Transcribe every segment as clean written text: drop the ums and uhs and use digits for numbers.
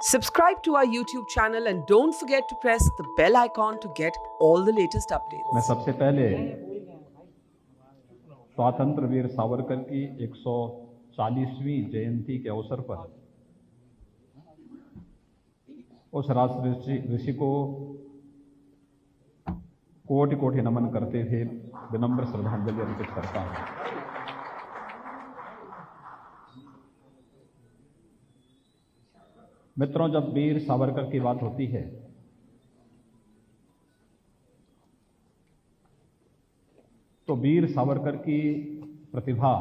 Subscribe to our YouTube channel and don't forget to press the bell icon to get all the latest updates. मैं सबसे पहले स्वातंत्र वीर सावरकर की 140वीं जयंती के अवसर पर उस राष्ट्र ऋषि को कोटि कोटि नमन करते हुए विनम्र श्रद्धांजलि अर्पित करता हूं। मित्रों, जब वीर सावरकर की बात होती है तो वीर सावरकर की प्रतिभा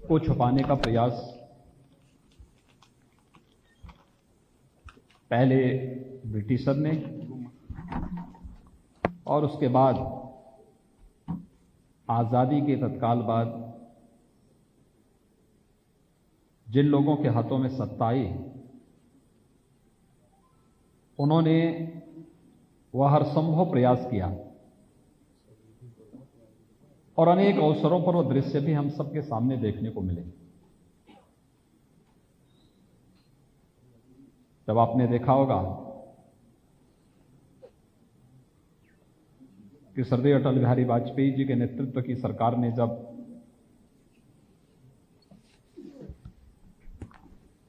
को छुपाने का प्रयास पहले ब्रिटिशर ने और उसके बाद आजादी के तत्काल बाद जिन लोगों के हाथों में सत्ता आई, उन्होंने वह हर संभव प्रयास किया और अनेक अवसरों पर वह दृश्य भी हम सबके सामने देखने को मिले। जब आपने देखा होगा कि श्रद्धेय अटल बिहारी वाजपेयी जी के नेतृत्व की सरकार ने जब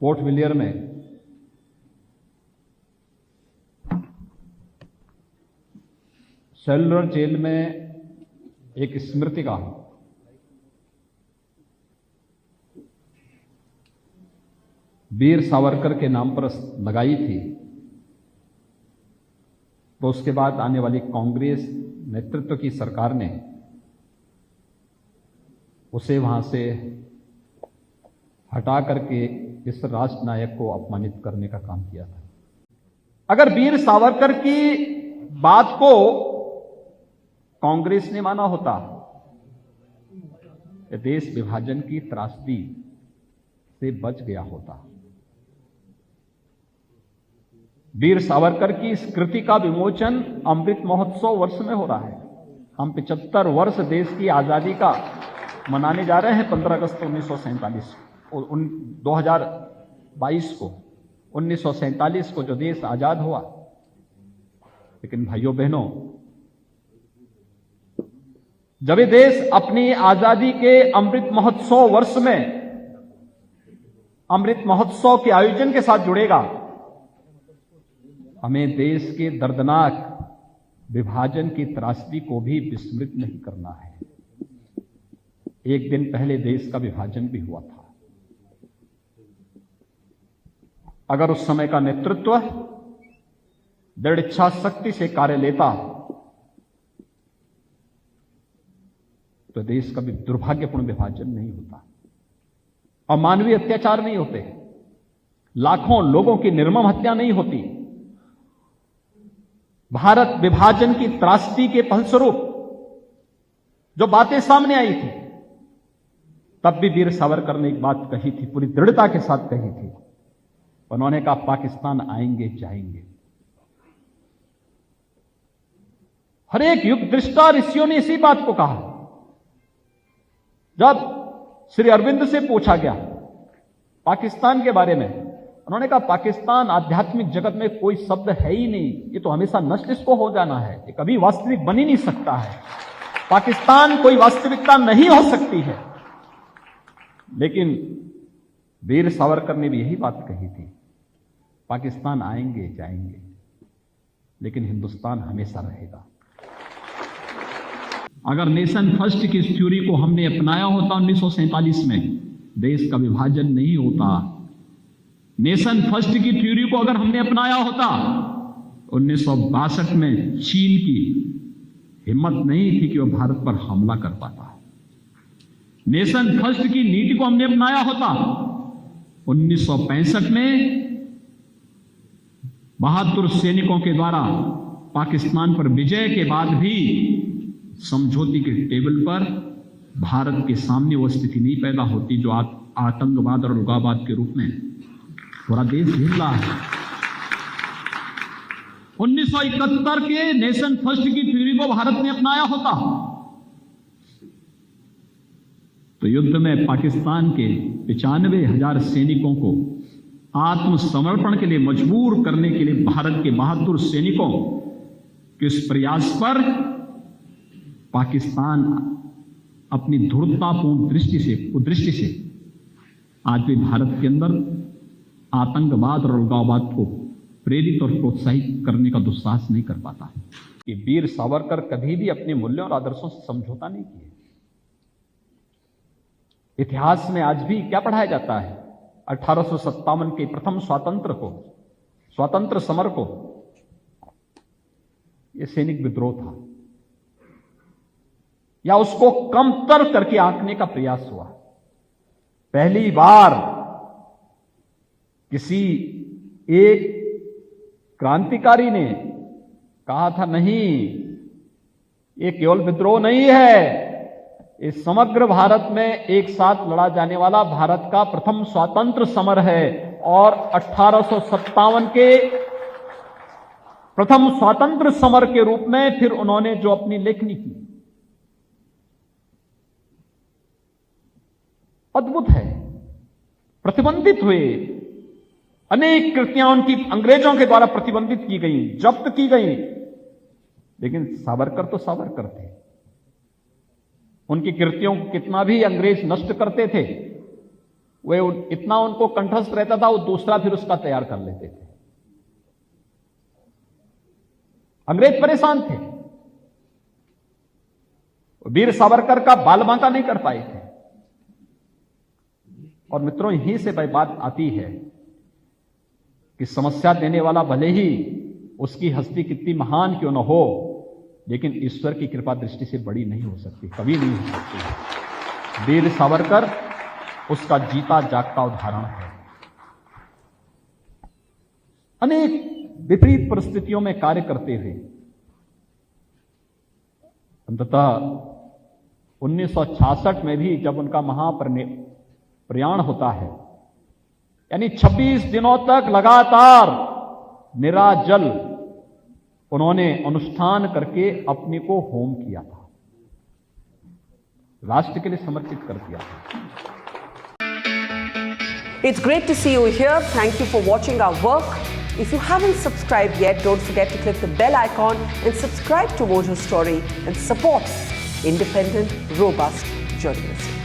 पोर्ट विलियर में सेलुलर जेल में एक स्मृतिका वीर सावरकर के नाम पर लगाई थी, तो उसके बाद आने वाली कांग्रेस नेतृत्व की सरकार ने उसे वहां से हटा करके इस राष्ट्र नायक को अपमानित करने का काम किया था। अगर वीर सावरकर की बात को कांग्रेस ने माना होता, देश विभाजन की त्रासदी से बच गया होता। वीर सावरकर की इस कृति का विमोचन अमृत महोत्सव वर्ष में हो रहा है। हम 75 वर्ष देश की आजादी का मनाने जा रहे हैं 15 अगस्त 1947 2022 को। 1947 को जो देश आजाद हुआ, लेकिन भाइयों बहनों, जब ये देश अपनी आजादी के अमृत महोत्सव वर्ष में अमृत महोत्सव के आयोजन के साथ जुड़ेगा, हमें देश के दर्दनाक विभाजन की त्रासदी को भी विस्मृत नहीं करना है। एक दिन पहले देश का विभाजन भी हुआ था। अगर उस समय का नेतृत्व दृढ़ इच्छा शक्ति से कार्य लेता तो देश का भी दुर्भाग्यपूर्ण विभाजन नहीं होता, अमानवीय अत्याचार नहीं होते, लाखों लोगों की निर्मम हत्या नहीं होती। भारत विभाजन की त्रासदी के फलस्वरूप जो बातें सामने आई थी, तब भी वीर सावरकर ने एक बात कही थी, पूरी दृढ़ता के साथ कही थी। उन्होंने कहा, पाकिस्तान आएंगे जाएंगे। हर एक युग दृष्टा ऋषियों ने इसी बात को कहा। जब श्री अरविंद से पूछा गया पाकिस्तान के बारे में, उन्होंने कहा, पाकिस्तान आध्यात्मिक जगत में कोई शब्द है ही नहीं, ये तो हमेशा नष्ट इसको हो जाना है, ये कभी वास्तविक बन ही नहीं सकता है, पाकिस्तान कोई वास्तविकता नहीं हो सकती है। लेकिन वीर सावरकर ने भी यही बात कही थी, पाकिस्तान आएंगे जाएंगे, लेकिन हिंदुस्तान हमेशा रहेगा। अगर नेशन फर्स्ट की इस थ्योरी को हमने अपनाया होता 1947 में, देश का विभाजन नहीं होता। नेशन फर्स्ट की थ्योरी को अगर हमने अपनाया होता, 1962 में चीन की हिम्मत नहीं थी कि वह भारत पर हमला कर पाता। नेशन फर्स्ट की नीति को हमने अपनाया होता, 1965 में बहादुर सैनिकों के द्वारा पाकिस्तान पर विजय के बाद भी समझौते के टेबल पर भारत के सामने वो स्थिति नहीं पैदा होती जो आतंकवाद और उग्रवाद के रूप में पूरा देश हिल रहा है। 1971 के नेशन फर्स्ट की थ्योरी को भारत ने अपनाया होता, तो युद्ध में पाकिस्तान के 95,000 सैनिकों को आत्मसमर्पण के लिए मजबूर करने के लिए भारत के बहादुर सैनिकों के इस प्रयास पर पाकिस्तान अपनी धूर्ततापूर्ण दृष्टि से आज भी भारत के अंदर आतंकवाद और अलगाववाद को प्रेरित और प्रोत्साहित करने का दुस्साहस नहीं कर पाता है। कि वीर सावरकर कभी भी अपने मूल्यों और आदर्शों से समझौता नहीं किए। इतिहास में आज भी क्या पढ़ाया जाता है? 1857 के प्रथम स्वातंत्र समर को यह सैनिक विद्रोह था, या उसको कमतर करके आंकने का प्रयास हुआ। पहली बार किसी एक क्रांतिकारी ने कहा था, नहीं, ये केवल विद्रोह नहीं है, इस समग्र भारत में एक साथ लड़ा जाने वाला भारत का प्रथम स्वातंत्र समर है। और 1857 के प्रथम स्वातंत्र समर के रूप में फिर उन्होंने जो अपनी लेखनी की, अद्भुत है। प्रतिबंधित हुए अनेक कृतियां उनकी अंग्रेजों के द्वारा प्रतिबंधित की गई, जब्त की गई, लेकिन सावरकर तो सावरकर थे। उनकी कृतियों को कितना भी अंग्रेज नष्ट करते थे, वे इतना उनको कंठस्थ रहता था, वो दूसरा फिर उसका तैयार कर लेते थे। अंग्रेज परेशान थे, वीर सावरकर का बालबांका नहीं कर पाए थे। और मित्रों, यहीं से बात आती है कि समस्या देने वाला भले ही उसकी हस्ती कितनी महान क्यों न हो, लेकिन ईश्वर की कृपा दृष्टि से बड़ी नहीं हो सकती, कभी नहीं हो सकती। वीर सावरकर उसका जीता जागता उदाहरण है। अनेक विपरीत परिस्थितियों में कार्य करते हुए अंततः 1966 में भी जब उनका महाप्रयाण होता है, यानी 26 दिनों तक लगातार निराजल उन्होंने अनुष्ठान करके अपने को होम किया था, राष्ट्र के लिए समर्पित कर दिया था। It's great to see you here. Thank you for watching our work. If you haven't subscribed yet, don't forget to click the bell icon and subscribe to Mojo Story and support independent, robust journalism.